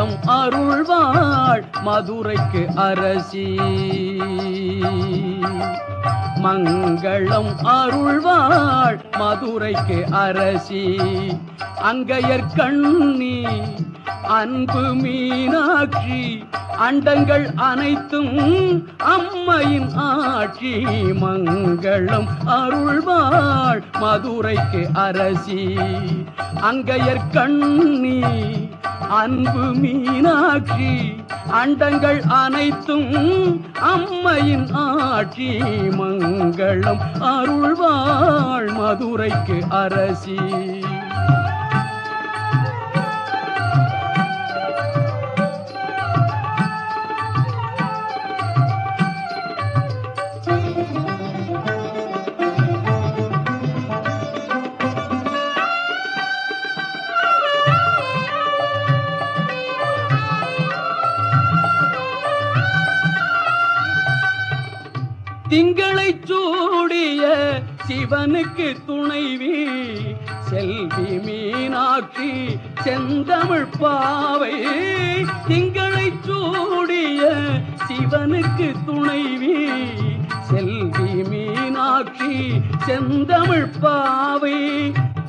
மங்களம் அருள்வாள் மதுரைக்கு அரசி. மங்களம் அருள்வாள் மதுரைக்கு அரசி. அங்கையர்கண்ணி அன்பு மீனாட்சி அண்டங்கள் அனைத்தும் அம்மையின் ஆட்சி. மங்களம் அருள்வாள் மதுரைக்கு அரசி. அங்கையர்கண்ணி அன்பு மீனாட்சி அண்டங்கள் அனைத்தும் அம்மையின் ஆட்சி. மங்களம் அருள்வாள் மதுரைக்கு அரசி. திங்களை சூடிய சிவனுக்கு துணைவி செல்வி மீனாட்சி செந்தமிழ் பாவை. திங்களை சூடிய சிவனுக்கு துணைவி செல்வி மீனாட்சி செந்தமிழ் பாவை.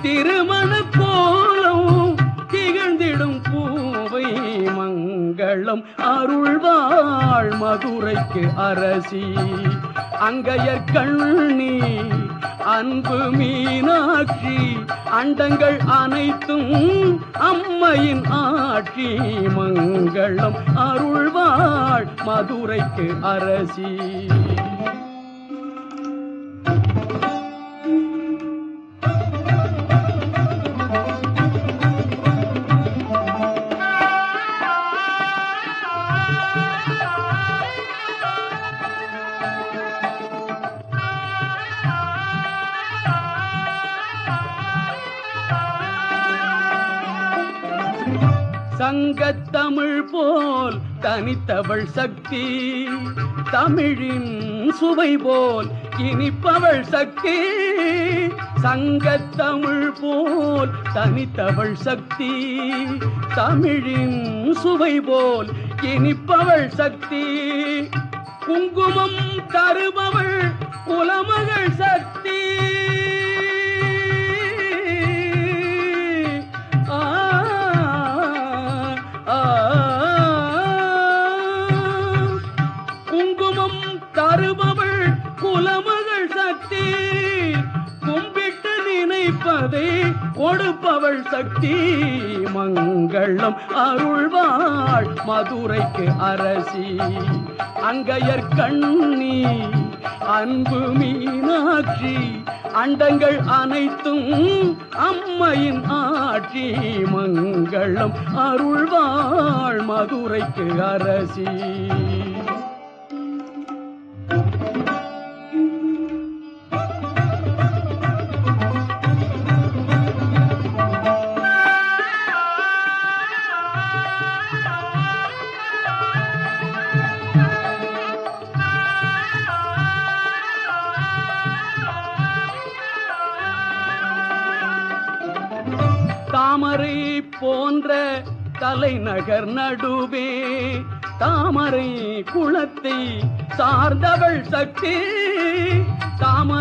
திருமண கோலம் திகழ்ந்திடும் பூவை. மங்களம் அருள்வாள் மதுரைக்கு அரசி. அங்கையர்கண்ணி அன்பு மீனாட்சி அண்டங்கள் அனைத்தும் அம்மையின் ஆட்சி. மங்களம் அருள்வாள் மதுரைக்கு அரசி. சங்கத்தமிழ் போல் தனித்தவள் சக்தி. தமிழின் சுவை போல் இனிப்பவள் சக்தி. சங்கத்தமிழ் போல் தனித்தவள் சக்தி. தமிழின் சுவை போல் இனிப்பவள் சக்தி. குங்குமம் தருபவள் குலமகள் சக்தி. குங்குமம் தருபவள் குலமகள் சக்தி. கும்பிட்டு நினைப்பதை கொடுப்பவள் சக்தி. மங்களம் அருள்வாள் மதுரைக்கு அரசி. அங்கையர்கண்ணி அன்பு மீனாட்சி அண்டங்கள் அனைத்தும் அம்மையின் ஆட்சி. மங்களம் அருள்வாள் மதுரைக்கு அரசி. தாமரை போன்ற தலைநகர் நடுவே தாமரை குளத்தை சார்ந்தவள் சக்தி. தாமரை